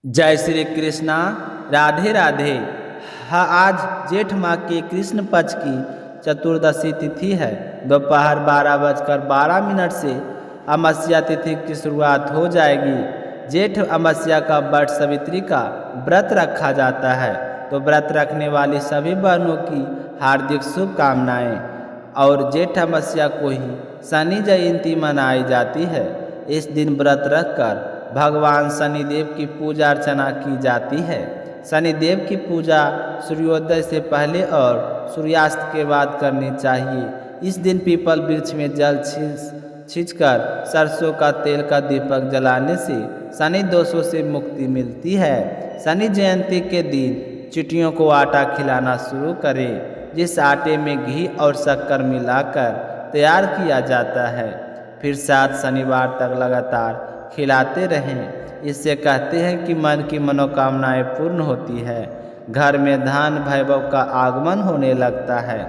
जय श्री कृष्णा। राधे राधे। हाँ, आज जेठ माह के कृष्ण पक्ष की चतुर्दशी तिथि है। दोपहर 12:12 से अमावस्या तिथि की शुरुआत हो जाएगी। जेठ अमावस्या का वट सावित्री का व्रत रखा जाता है। तो व्रत रखने वाली सभी बहनों की हार्दिक शुभकामनाएं। और जेठ अमावस्या को ही शनि जयंती मनाई जाती है। इस दिन व्रत रखकर भगवान शनिदेव की पूजा अर्चना की जाती है। शनिदेव की पूजा सूर्योदय से पहले और सूर्यास्त के बाद करनी चाहिए। इस दिन पीपल वृक्ष में जल छींचकर सरसों का तेल का दीपक जलाने से शनि दोषों से मुक्ति मिलती है। शनि जयंती के दिन चींटियों को आटा खिलाना शुरू करें, जिस आटे में घी और शक्कर मिलाकर तैयार किया जाता है। फिर 7 शनिवार तक लगातार खिलाते रहें। इससे कहते हैं कि मन की मनोकामनाएं पूर्ण होती है, घर में धन वैभव का आगमन होने लगता है।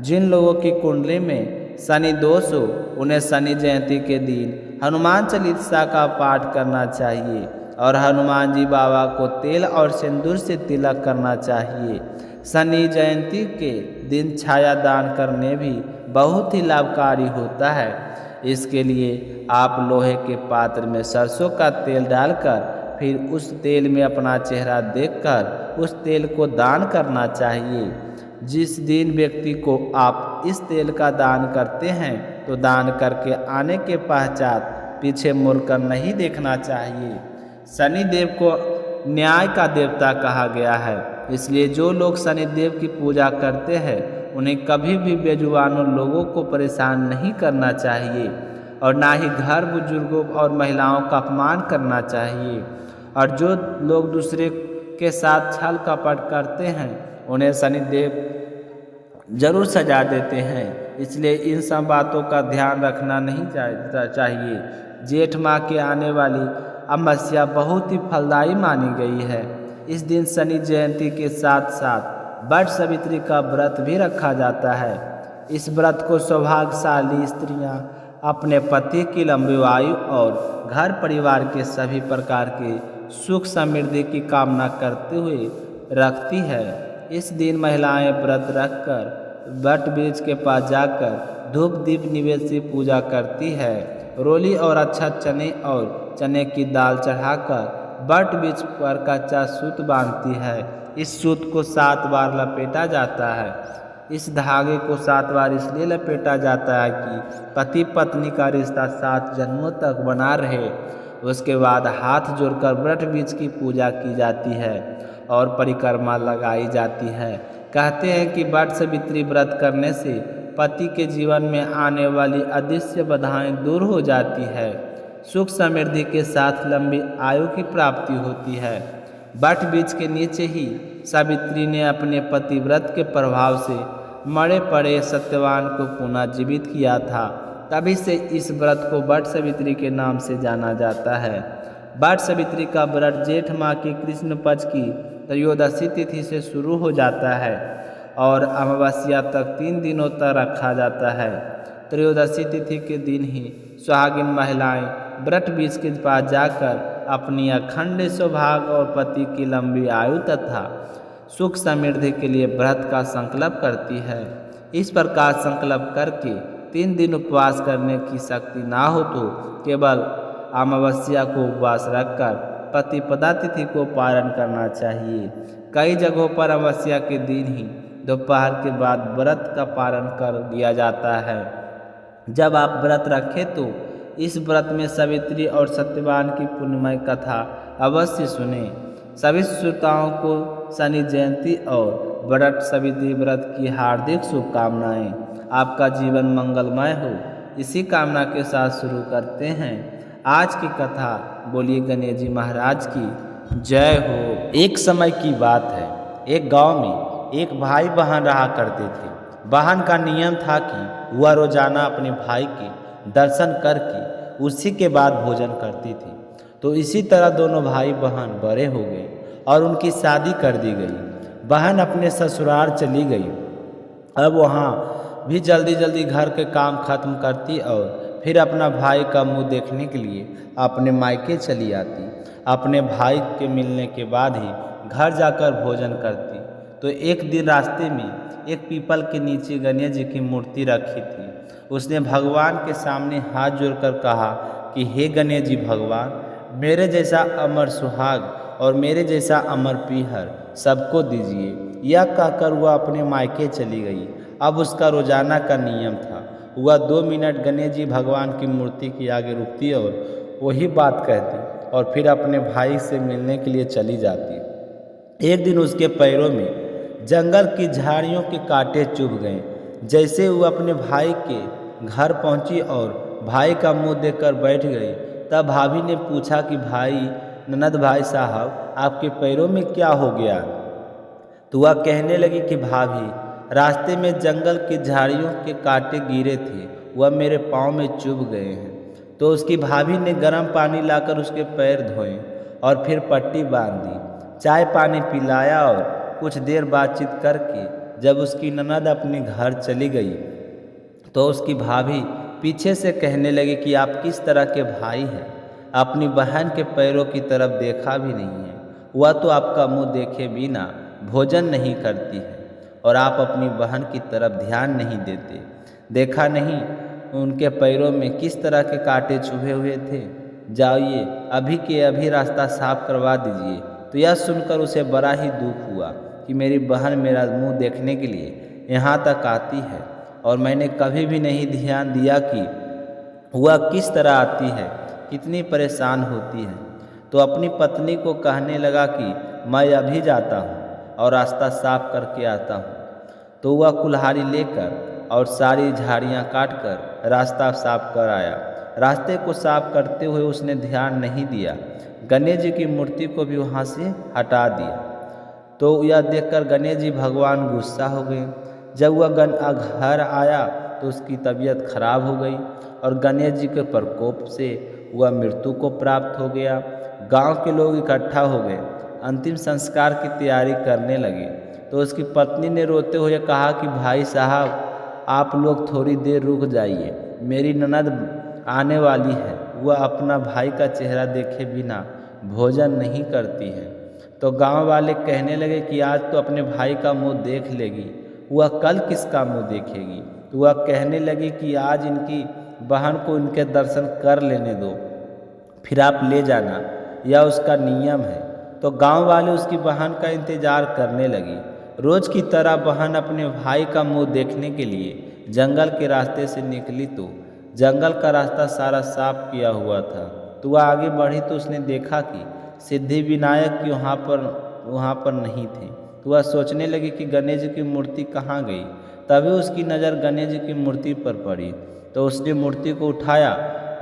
जिन लोगों की कुंडली में शनि दोष हो, उन्हें शनि जयंती के दिन हनुमान चालीसा का पाठ करना चाहिए और हनुमान जी बाबा को तेल और सिंदूर से तिलक करना चाहिए। शनि जयंती के दिन छाया दान करने भी बहुत ही लाभकारी होता है। इसके लिए आप लोहे के पात्र में सरसों का तेल डालकर फिर उस तेल में अपना चेहरा देखकर उस तेल को दान करना चाहिए। जिस दिन व्यक्ति को आप इस तेल का दान करते हैं तो दान करके आने के पश्चात पीछे मुड़कर नहीं देखना चाहिए। शनि देव को न्याय का देवता कहा गया है, इसलिए जो लोग शनि देव की पूजा करते हैं उन्हें कभी भी बेजुबानों लोगों को परेशान नहीं करना चाहिए और ना ही घर बुजुर्गों और महिलाओं का अपमान करना चाहिए। और जो लोग दूसरे के साथ छल कपट करते हैं उन्हें शनिदेव जरूर सजा देते हैं, इसलिए इन सब बातों का ध्यान रखना नहीं चाहिए। जेठ माह के आने वाली अमावस्या बहुत ही फलदायी मानी गई है। इस दिन शनि जयंती के साथ साथ वट सावित्री का व्रत भी रखा जाता है। इस व्रत को सौभाग्यशाली स्त्रियां अपने पति की लंबी आयु और घर परिवार के सभी प्रकार के सुख समृद्धि की कामना करते हुए रखती है। इस दिन महिलाएं व्रत रखकर वट वृक्ष के पास जाकर धूप दीप निवेद से पूजा करती है। रोली और अच्छा चने और चने की दाल चढ़ाकर वट वृक्ष पर कच्चा सूत बांधती है। इस सूत को 7 बार लपेटा जाता है। इस धागे को 7 बार इसलिए लपेटा जाता है कि पति पत्नी का रिश्ता 7 जन्मों तक बना रहे। उसके बाद हाथ जोड़कर वट वृक्ष की पूजा की जाती है और परिक्रमा लगाई जाती है। कहते हैं कि वट सावित्री व्रत करने से पति के जीवन में आने वाली अदृश्य बाधाएं दूर हो जाती है, सुख समृद्धि के साथ लंबी आयु की प्राप्ति होती है। वट वृक्ष के नीचे ही सावित्री ने अपने पतिव्रत के प्रभाव से मरे पड़े सत्यवान को पुनः जीवित किया था। तभी से इस व्रत को वट सावित्री के नाम से जाना जाता है। वट सावित्री का व्रत जेठ माह की कृष्ण पक्ष की त्रयोदशी तिथि से शुरू हो जाता है और अमावस्या तक 3 दिनों तक रखा जाता है। त्रयोदशी तिथि के दिन ही सुहागिन महिलाएं वट वृक्ष के पास जाकर अपनी अखंड सौभाग्य और पति की लंबी आयु तथा सुख समृद्धि के लिए व्रत का संकल्प करती है। इस प्रकार संकल्प करके 3 दिन उपवास करने की शक्ति ना हो तो केवल अमावस्या को उपवास रखकर प्रतिपदा तिथि को पारण करना चाहिए। कई जगहों पर अमावस्या के दिन ही दोपहर के बाद व्रत का पारण कर दिया जाता है। जब आप व्रत रखें तो इस व्रत में सावित्री और सत्यवान की पुण्यमय कथा अवश्य सुने। सभी श्रोताओं को शनि जयंती और वट सावित्री व्रत की हार्दिक शुभकामनाएं। आपका जीवन मंगलमय हो, इसी कामना के साथ शुरू करते हैं आज की कथा। बोलिए गणेश जी महाराज की जय हो। एक समय की बात है, एक गांव में एक भाई बहन रहा करते थे। बहन का नियम था कि वह रोजाना अपने भाई के दर्शन करके उसी के बाद भोजन करती थी। तो इसी तरह दोनों भाई बहन बड़े हो गए और उनकी शादी कर दी गई। बहन अपने ससुराल चली गई। अब वहाँ भी जल्दी जल्दी घर के काम खत्म करती और फिर अपना भाई का मुंह देखने के लिए अपने मायके चली आती। अपने भाई के मिलने के बाद ही घर जाकर भोजन करती। तो एक दिन रास्ते में एक पीपल के नीचे गणेश जी की मूर्ति रखी थी। उसने भगवान के सामने हाथ जोड़कर कहा कि हे गणेश जी भगवान, मेरे जैसा अमर सुहाग और मेरे जैसा अमर पीहर सबको दीजिए। यह कहकर वह अपने मायके चली गई। अब उसका रोजाना का नियम था, वह 2 मिनट गणेश जी भगवान की मूर्ति के आगे रुकती और वही बात कहती और फिर अपने भाई से मिलने के लिए चली जाती। एक दिन उसके पैरों में जंगल की झाड़ियों के कांटे चुभ गए। जैसे वो अपने भाई के घर पहुंची और भाई का मुंह देखकर बैठ गई, तब भाभी ने पूछा कि भाई ननद भाई साहब, आपके पैरों में क्या हो गया? तो वह कहने लगी कि भाभी, रास्ते में जंगल की झाड़ियों के कांटे गिरे थे, वह मेरे पाँव में चुभ गए हैं। तो उसकी भाभी ने गर्म पानी लाकर उसके पैर धोए और फिर पट्टी बांध दी, चाय पानी पिलाया और कुछ देर बातचीत करके जब उसकी ननद अपने घर चली गई तो उसकी भाभी पीछे से कहने लगी कि आप किस तरह के भाई हैं, अपनी बहन के पैरों की तरफ देखा भी नहीं है। वह तो आपका मुंह देखे बिना भोजन नहीं करती है और आप अपनी बहन की तरफ ध्यान नहीं देते। देखा नहीं उनके पैरों में किस तरह के कांटे चुभे हुए थे? जाइए अभी के अभी रास्ता साफ करवा दीजिए। तो यह सुनकर उसे बड़ा ही दुख हुआ कि मेरी बहन मेरा मुंह देखने के लिए यहाँ तक आती है और मैंने कभी भी नहीं ध्यान दिया कि वह किस तरह आती है, कितनी परेशान होती है। तो अपनी पत्नी को कहने लगा कि मैं अभी जाता हूँ और रास्ता साफ करके आता हूँ। तो वह कुल्हाड़ी लेकर और सारी झाड़ियाँ काटकर रास्ता साफ कर आया। रास्ते को साफ करते हुए उसने ध्यान नहीं दिया, गणेश जी की मूर्ति को भी वहाँ से हटा दिया। तो यह देखकर गणेश जी भगवान गुस्सा हो गए। जब वह घर आया तो उसकी तबीयत खराब हो गई और गणेश जी के प्रकोप से वह मृत्यु को प्राप्त हो गया। गांव के लोग इकट्ठा हो गए, अंतिम संस्कार की तैयारी करने लगे। तो उसकी पत्नी ने रोते हुए कहा कि भाई साहब, आप लोग थोड़ी देर रुक जाइए, मेरी ननद आने वाली है, वह अपना भाई का चेहरा देखे बिना भोजन नहीं करती है। तो गांव वाले कहने लगे कि आज तो अपने भाई का मुंह देख लेगी, वह कल किसका मुंह देखेगी? तो वह कहने लगी कि आज इनकी बहन को इनके दर्शन कर लेने दो, फिर आप ले जाना, यह उसका नियम है। तो गांव वाले उसकी बहन का इंतजार करने लगी। रोज की तरह बहन अपने भाई का मुंह देखने के लिए जंगल के रास्ते से निकली तो जंगल का रास्ता सारा साफ किया हुआ था। तो वह आगे बढ़ी तो उसने देखा कि सिद्धि विनायक की वहाँ पर नहीं थे। तो वह सोचने लगी कि गणेश जी की मूर्ति कहाँ गई। तभी उसकी नज़र गणेश जी की मूर्ति पर पड़ी। तो उसने मूर्ति को उठाया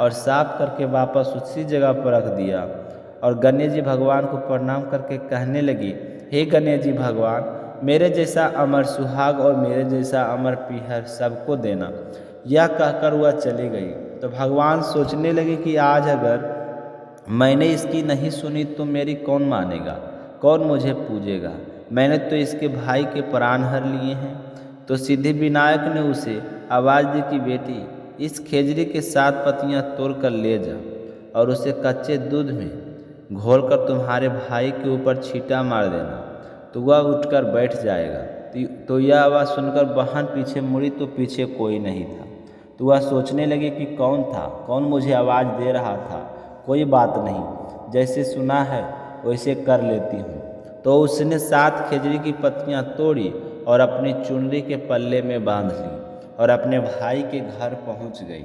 और साफ करके वापस उसी जगह पर रख दिया और गणेश जी भगवान को प्रणाम करके कहने लगी, हे गणेश जी भगवान, मेरे जैसा अमर सुहाग और मेरे जैसा अमर पीहर सबको देना। यह कहकर वह चली गई। तो भगवान सोचने लगे कि आज अगर मैंने इसकी नहीं सुनी तो मेरी कौन मानेगा, कौन मुझे पूजेगा? मैंने तो इसके भाई के प्राण हर लिए हैं। तो सिद्धि विनायक ने उसे आवाज़ दी कि बेटी, इस खेजड़ी के 7 पत्तियां तोड़कर ले जा और उसे कच्चे दूध में घोलकर तुम्हारे भाई के ऊपर छींटा मार देना, तो वह उठकर बैठ जाएगा। तो यह आवाज़ सुनकर बहन पीछे मुड़ी तो पीछे कोई नहीं था। तो वह सोचने लगी कि कौन था, कौन मुझे आवाज़ दे रहा था? कोई बात नहीं, जैसे सुना है वैसे कर लेती हूँ। तो उसने 7 खेजड़ी की पत्तियाँ तोड़ी और अपनी चुनरी के पल्ले में बांध ली और अपने भाई के घर पहुँच गई।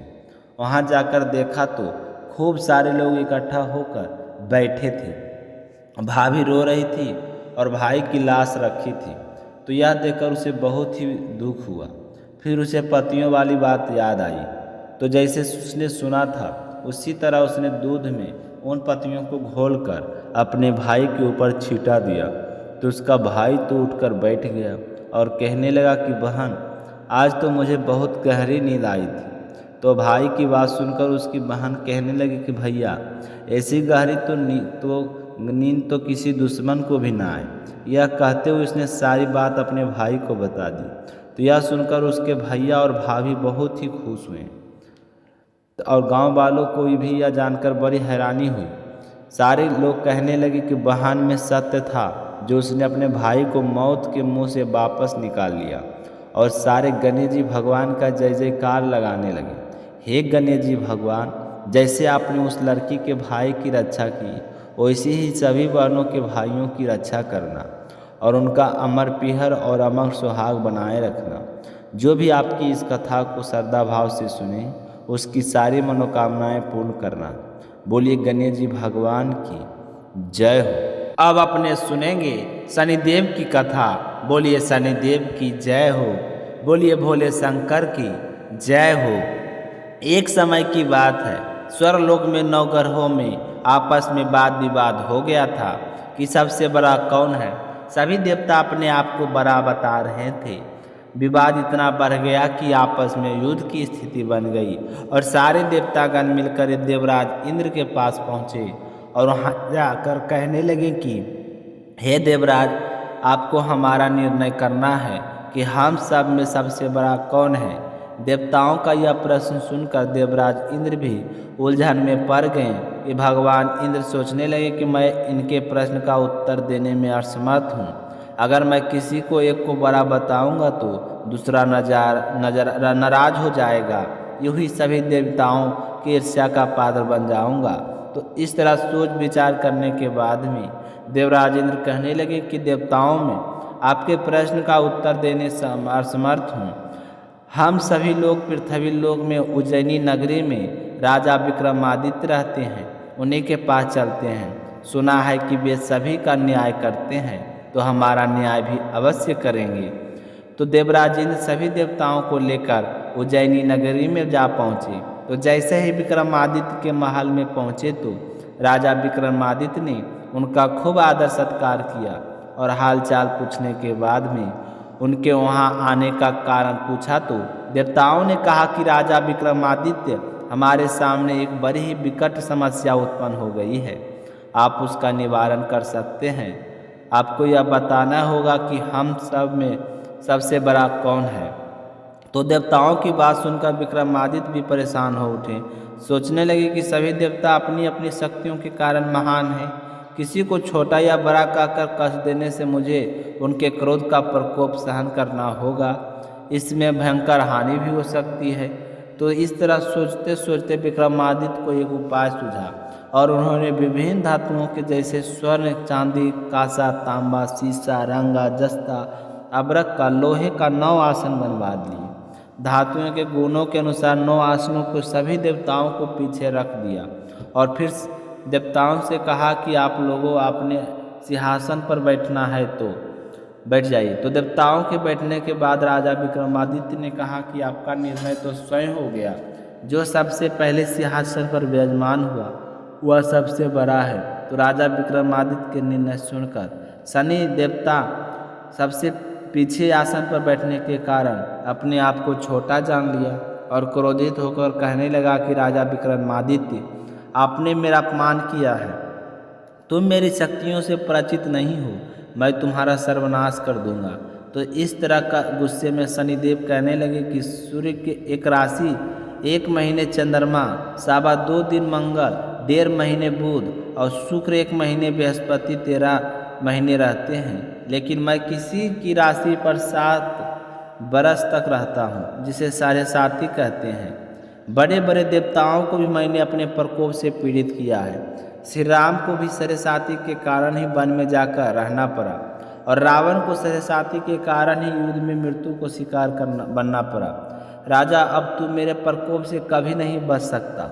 वहाँ जाकर देखा तो खूब सारे लोग इकट्ठा होकर बैठे थे। भाभी रो रही थी और भाई की लाश रखी थी। तो यह देखकर उसे बहुत ही दुख हुआ। फिर उसे पत्तियों वाली बात याद आई। तो जैसे उसने सुना था उसी तरह उसने दूध में उन पत्तियों को घोलकर अपने भाई के ऊपर छींटा दिया। तो उसका भाई तो उठकर बैठ गया और कहने लगा कि बहन, आज तो मुझे बहुत गहरी नींद आई थी। तो भाई की बात सुनकर उसकी बहन कहने लगी कि भैया, ऐसी गहरी नींद तो किसी दुश्मन को भी ना आए। यह कहते हुए उसने सारी बात अपने भाई को बता दी। तो यह सुनकर उसके भैया और भाभी बहुत ही खुश हुए और गांव वालों को भी यह जानकर बड़ी हैरानी हुई। सारे लोग कहने लगे कि बहन में सत्य था जो उसने अपने भाई को मौत के मुंह से वापस निकाल लिया। और सारे गणेश जी भगवान का जय जयकार लगाने लगे। हे गणेश जी भगवान, जैसे आपने उस लड़की के भाई की रक्षा की, वैसे ही सभी बहनों के भाइयों की रक्षा करना और उनका अमर पीहर और अमर सुहाग बनाए रखना। जो भी आपकी इस कथा को श्रद्धा भाव से सुने, उसकी सारी मनोकामनाएं पूर्ण करना। बोलिए गणेश जी भगवान की जय हो। अब अपने सुनेंगे शनिदेव की कथा। बोलिए शनिदेव की जय हो। बोलिए भोले शंकर की जय हो। एक समय की बात है, स्वर्गलोक में 9 ग्रहों में आपस में वाद विवाद हो गया था कि सबसे बड़ा कौन है। सभी देवता अपने आप को बड़ा बता रहे थे। विवाद इतना बढ़ गया कि आपस में युद्ध की स्थिति बन गई और सारे देवतागण मिलकर देवराज इंद्र के पास पहुँचे और वहाँ जाकर कहने लगे कि हे देवराज, आपको हमारा निर्णय करना है कि हम सब में सबसे बड़ा कौन है। देवताओं का यह प्रश्न सुनकर देवराज इंद्र भी उलझन में पड़ गए कि भगवान इंद्र सोचने लगे कि मैं इनके प्रश्न का उत्तर देने में असमर्थ हूँ। अगर मैं किसी को एक को बड़ा बताऊंगा तो दूसरा नाराज हो जाएगा। यूं ही सभी देवताओं की ईर्ष्या का पात्र बन जाऊंगा। तो इस तरह सोच विचार करने के बाद में देवराज इंद्र कहने लगे कि देवताओं में आपके प्रश्न का उत्तर देने से असमर्थ हूँ। हम सभी लोग पृथ्वी लोक में उज्जैनी नगरी में राजा विक्रमादित्य रहते हैं, उन्हीं के पास चलते हैं। सुना है कि वे सभी का न्याय करते हैं, तो हमारा न्याय भी अवश्य करेंगे। तो देवराज इंद्र सभी देवताओं को लेकर उज्जैनी नगरी में जा पहुँचे। तो जैसे ही विक्रमादित्य के महल में पहुँचे तो राजा विक्रमादित्य ने उनका खूब आदर सत्कार किया और हालचाल पूछने के बाद में उनके वहाँ आने का कारण पूछा तो देवताओं ने कहा कि राजा विक्रमादित्य, हमारे सामने एक बड़ी ही विकट समस्या उत्पन्न हो गई है। आप उसका निवारण कर सकते हैं। आपको यह बताना होगा कि हम सब में सबसे बड़ा कौन है। तो देवताओं की बात सुनकर विक्रमादित्य भी परेशान हो उठे। सोचने लगे कि सभी देवता अपनी अपनी शक्तियों के कारण महान हैं। किसी को छोटा या बड़ा कहकर कष्ट देने से मुझे उनके क्रोध का प्रकोप सहन करना होगा। इसमें भयंकर हानि भी हो सकती है। तो इस तरह सोचते सोचते विक्रमादित्य को एक उपाय सूझा और उन्होंने विभिन्न धातुओं के जैसे स्वर्ण, चांदी, कांसा, तांबा, शीशा, रंगा, जस्ता, अबरक का लोहे का 9 आसन बनवा लिए। धातुओं के गुणों के अनुसार 9 आसनों को सभी देवताओं को पीछे रख दिया और फिर देवताओं से कहा कि आप लोगों अपने सिंहासन पर बैठना है तो बैठ जाइए। तो देवताओं के बैठने के बाद राजा विक्रमादित्य ने कहा कि आपका निर्णय तो स्वयं हो गया। जो सबसे पहले सिंहासन पर विराजमान हुआ वह सबसे बड़ा है। तो राजा विक्रमादित्य के निर्णय सुनकर शनि देवता सबसे पीछे आसन पर बैठने के कारण अपने आप को छोटा जान लिया और क्रोधित होकर कहने लगा कि राजा विक्रमादित्य, आपने मेरा अपमान किया है। तुम मेरी शक्तियों से परिचित नहीं हो, मैं तुम्हारा सर्वनाश कर दूंगा। तो इस तरह का गुस्से में शनिदेव कहने लगे कि सूर्य के एक राशि 1 महीने चंद्रमा, 2.25 दिन मंगल, 1.5 महीने बुध और शुक्र 1 महीने बृहस्पति 13 महीने रहते हैं। लेकिन मैं किसी की राशि पर 7 बरस तक रहता हूँ, जिसे 7.5 कहते हैं। बड़े बड़े देवताओं को भी मैंने अपने प्रकोप से पीड़ित किया है। श्री राम को भी 7.5 के कारण ही वन में जाकर रहना पड़ा और रावण को 7.5 के कारण ही युद्ध में मृत्यु को शिकार बनना पड़ा। राजा, अब तू मेरे प्रकोप से कभी नहीं बच सकता।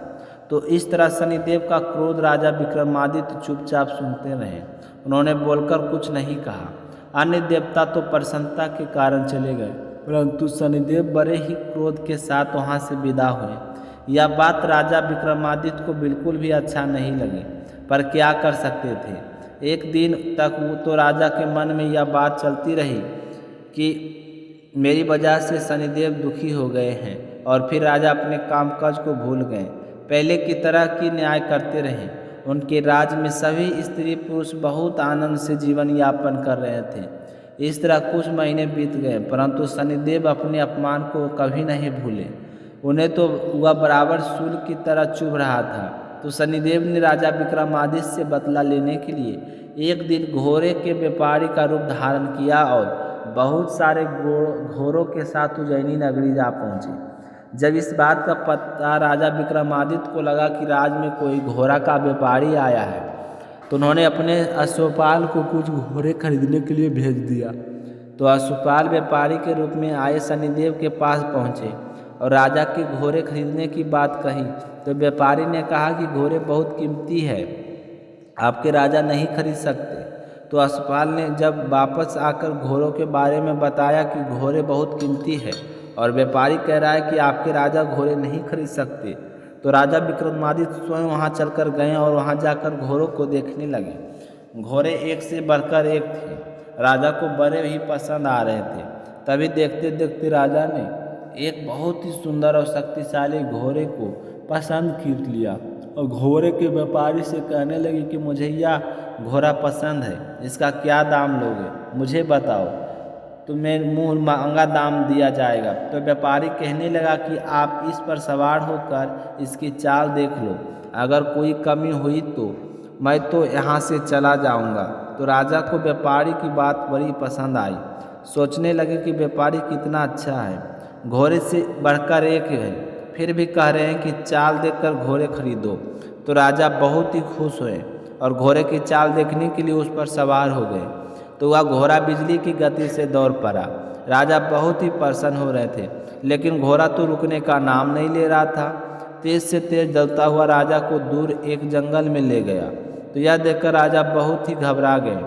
तो इस तरह शनिदेव का क्रोध राजा विक्रमादित्य चुपचाप सुनते रहे। उन्होंने बोलकर कुछ नहीं कहा। अन्य देवता तो प्रसन्नता के कारण चले गए, परंतु शनिदेव बड़े ही क्रोध के साथ वहाँ से विदा हुए। यह बात राजा विक्रमादित्य को बिल्कुल भी अच्छा नहीं लगी, पर क्या कर सकते थे। एक दिन तक वो तो राजा के मन में यह बात चलती रही कि मेरी वजह से शनिदेव दुखी हो गए हैं, और फिर राजा अपने कामकाज को भूल गए। पहले की तरह की न्याय करते रहे। उनके राज्य में सभी स्त्री पुरुष बहुत आनंद से जीवन यापन कर रहे थे। इस तरह कुछ महीने बीत गए, परंतु शनिदेव अपने अपमान को कभी नहीं भूले। उन्हें तो वह बराबर शूल की तरह चुभ रहा था। तो शनिदेव ने राजा विक्रमादित्य से बदला लेने के लिए एक दिन घोड़े के व्यापारी का रूप धारण किया और बहुत सारे घोड़ों के साथ उज्जैनी नगरी जा पहुँचे। जब इस बात का पता राजा विक्रमादित्य को लगा कि राज में कोई घोड़ा का व्यापारी आया है, तो उन्होंने अपने अश्वपाल को कुछ घोड़े खरीदने के लिए भेज दिया। तो अश्वपाल व्यापारी के रूप में आए शनिदेव के पास पहुँचे और राजा के घोड़े खरीदने की बात कही। तो व्यापारी ने कहा कि घोड़े बहुत कीमती है, आपके राजा नहीं खरीद सकते। तो अश्वपाल ने जब वापस आकर घोड़ों के बारे में बताया कि घोड़े बहुत कीमती है और व्यापारी कह रहा है कि आपके राजा घोड़े नहीं खरीद सकते, तो राजा विक्रमादित्य स्वयं वहां चलकर गए और वहां जाकर घोड़ों को देखने लगे। घोड़े एक से बढ़कर एक थे, राजा को बड़े ही पसंद आ रहे थे। तभी देखते देखते राजा ने एक बहुत ही सुंदर और शक्तिशाली घोड़े को पसंद कर लिया और घोड़े के व्यापारी से कहने लगे कि मुझे यह घोड़ा पसंद है, इसका क्या दाम लोगे, मुझे बताओ, तुम्हें मुँह महंगा दाम दिया जाएगा। तो व्यापारी कहने लगा कि आप इस पर सवार होकर इसकी चाल देख लो, अगर कोई कमी हुई तो मैं तो यहाँ से चला जाऊँगा। तो राजा को व्यापारी की बात बड़ी पसंद आई। सोचने लगे कि व्यापारी कितना अच्छा है, घोड़े से बढ़कर एक है, फिर भी कह रहे हैं कि चाल देखकर घोड़े खरीदो। तो राजा बहुत ही खुश हुए और घोड़े की चाल देखने के लिए उस पर सवार हो गए। तो वह घोड़ा बिजली की गति से दौड़ पड़ा। राजा बहुत ही प्रसन्न हो रहे थे, लेकिन घोड़ा तो रुकने का नाम नहीं ले रहा था। तेज से तेज दौड़ता हुआ राजा को दूर एक जंगल में ले गया। तो यह देखकर राजा बहुत ही घबरा गए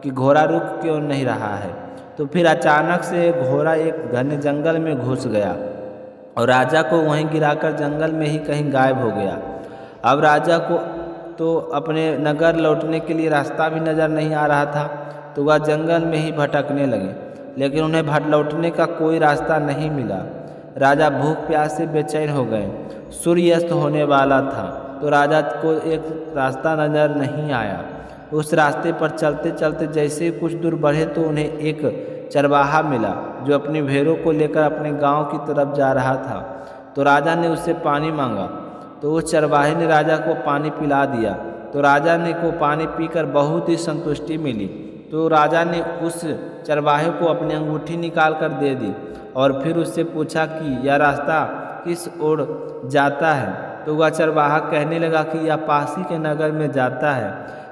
कि घोड़ा रुक क्यों नहीं रहा है। तो फिर अचानक से घोड़ा एक घने जंगल में घुस गया और राजा को वहीं गिराकर जंगल में ही कहीं गायब हो गया। अब राजा को तो अपने नगर लौटने के लिए रास्ता भी नज़र नहीं आ रहा था, तो वह जंगल में ही भटकने लगे, लेकिन उन्हें लौटने का कोई रास्ता नहीं मिला। राजा भूख प्यास से बेचैन हो गए। सूर्यास्त होने वाला था, तो राजा को एक रास्ता नज़र नहीं आया। उस रास्ते पर चलते चलते जैसे ही कुछ दूर बढ़े तो उन्हें एक चरवाहा मिला जो अपनी भेड़ों को लेकर अपने गांव की तरफ जा रहा था। तो राजा ने उससे पानी मांगा, तो उस चरवाहे ने राजा को पानी पिला दिया। तो राजा ने को पानी पीकर बहुत ही संतुष्टि मिली। तो राजा ने उस चरवाहे को अपनी अंगूठी निकाल कर दे दी और फिर उससे पूछा कि यह रास्ता किस ओर जाता है। तो वह चरवाहा कहने लगा कि यह पास ही के नगर में जाता है।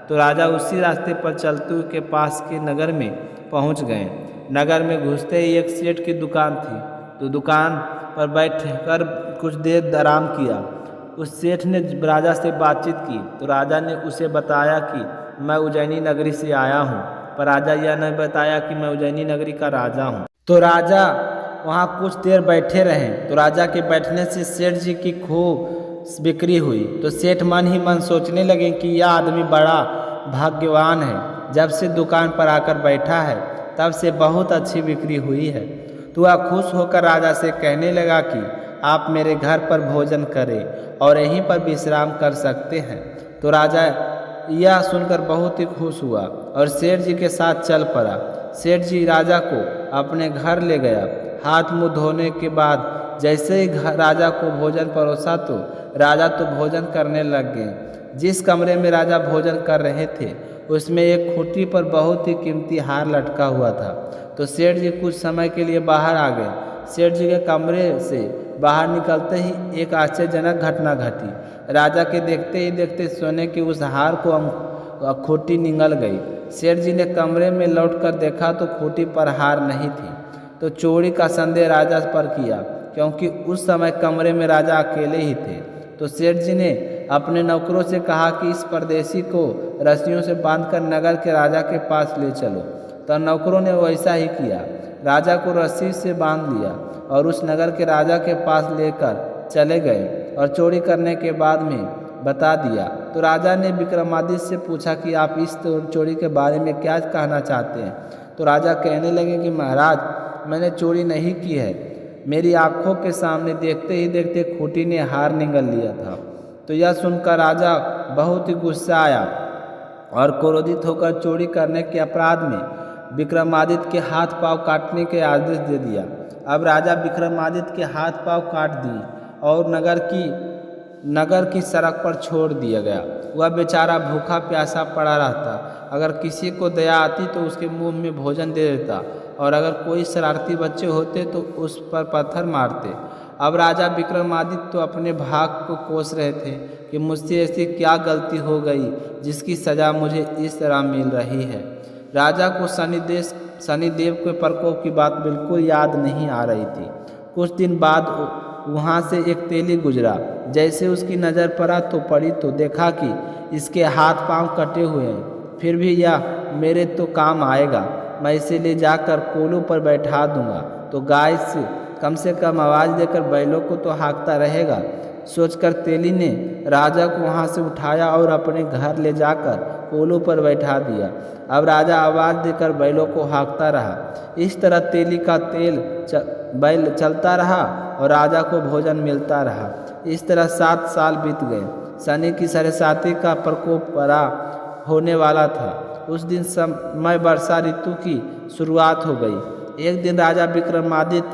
तो राजा उसी रास्ते पर चलते हुए के पास के नगर में पहुंच गए। नगर में घुसते ही एक सेठ की दुकान थी, तो दुकान पर बैठ कर कुछ देर आराम किया। उस सेठ ने राजा से बातचीत की, तो राजा ने उसे बताया कि मैं उज्जैनी नगरी से आया हूँ, पर राजा यह नहीं बताया कि मैं उज्जैनी नगरी का राजा हूँ। तो राजा वहाँ कुछ देर बैठे रहे। तो राजा के बैठने से सेठ जी की खूब बिक्री हुई। तो सेठ मन ही मन सोचने लगे कि यह आदमी बड़ा भाग्यवान है, जब से दुकान पर आकर बैठा है तब से बहुत अच्छी बिक्री हुई है। तो वह खुश होकर राजा से कहने लगा कि आप मेरे घर पर भोजन करें और यहीं पर विश्राम कर सकते हैं। तो राजा यह सुनकर बहुत ही खुश हुआ और सेठ जी के साथ चल पड़ा। सेठ जी राजा को अपने घर ले गया। हाथ मुंह धोने के बाद जैसे ही राजा को भोजन परोसा तो राजा तो भोजन करने लग गए। जिस कमरे में राजा भोजन कर रहे थे उसमें एक खूंटी पर बहुत ही कीमती हार लटका हुआ था। तो सेठ जी कुछ समय के लिए बाहर आ गए। सेठ जी के कमरे से बाहर निकलते ही एक आश्चर्यजनक घटना घटी। राजा के देखते ही देखते सोने की उस हार को खूंटी निगल गई। सेठ जी ने कमरे में लौटकर देखा तो खूंटी पर हार नहीं थी। तो चोरी का संदेह राजा पर किया, क्योंकि उस समय कमरे में राजा अकेले ही थे। तो सेठ जी ने अपने नौकरों से कहा कि इस परदेशी को रस्सियों से बांधकर नगर के राजा के पास ले चलो। तो नौकरों ने वैसा ही किया। राजा को रस्सी से बांध लिया और उस नगर के राजा के पास लेकर चले गए और चोरी करने के बाद में बता दिया। तो राजा ने विक्रमादित्य से पूछा कि आप इस चोरी के बारे में क्या कहना चाहते हैं। तो राजा कहने लगे कि महाराज, मैंने चोरी नहीं की है, मेरी आंखों के सामने देखते ही देखते खूंटी ने हार निगल लिया था। तो यह सुनकर राजा बहुत ही गुस्सा आया और क्रोधित होकर चोरी करने के अपराध में विक्रमादित्य के हाथ पांव काटने के आदेश दे दिया। अब राजा विक्रमादित्य के हाथ पांव काट दिए और नगर की नगर की सड़क पर छोड़ दिया गया। वह बेचारा भूखा प्यासा पड़ा रहता। अगर किसी को दया आती तो उसके मुंह में भोजन दे देता, और अगर कोई शरारती बच्चे होते तो उस पर पत्थर मारते। अब राजा विक्रमादित्य तो अपने भाग को कोस रहे थे कि मुझसे ऐसी क्या गलती हो गई जिसकी सज़ा मुझे इस तरह मिल रही है। राजा को शनिदेव के प्रकोप की बात बिल्कुल याद नहीं आ रही थी। कुछ दिन बाद वहाँ से एक तेली गुजरा। जैसे उसकी नज़र पड़ी तो देखा कि इसके हाथ पांव कटे हुए हैं। फिर भी यह मेरे तो काम आएगा, मैं इसे ले जाकर कोलों पर बैठा दूंगा तो गाय से कम आवाज़ देकर बैलों को तो हाँकता रहेगा। सोचकर तेली ने राजा को वहाँ से उठाया और अपने घर ले जाकर कोलों पर बैठा दिया। अब राजा आवाज़ देकर बैलों को हाँकता रहा। इस तरह तेली का बैल चलता रहा और राजा को भोजन मिलता रहा। इस तरह 7 साल बीत गए। शनि की सरस्वती का प्रकोप बड़ा होने वाला था। उस दिन समय वर्षा ऋतु की शुरुआत हो गई। एक दिन राजा विक्रमादित्य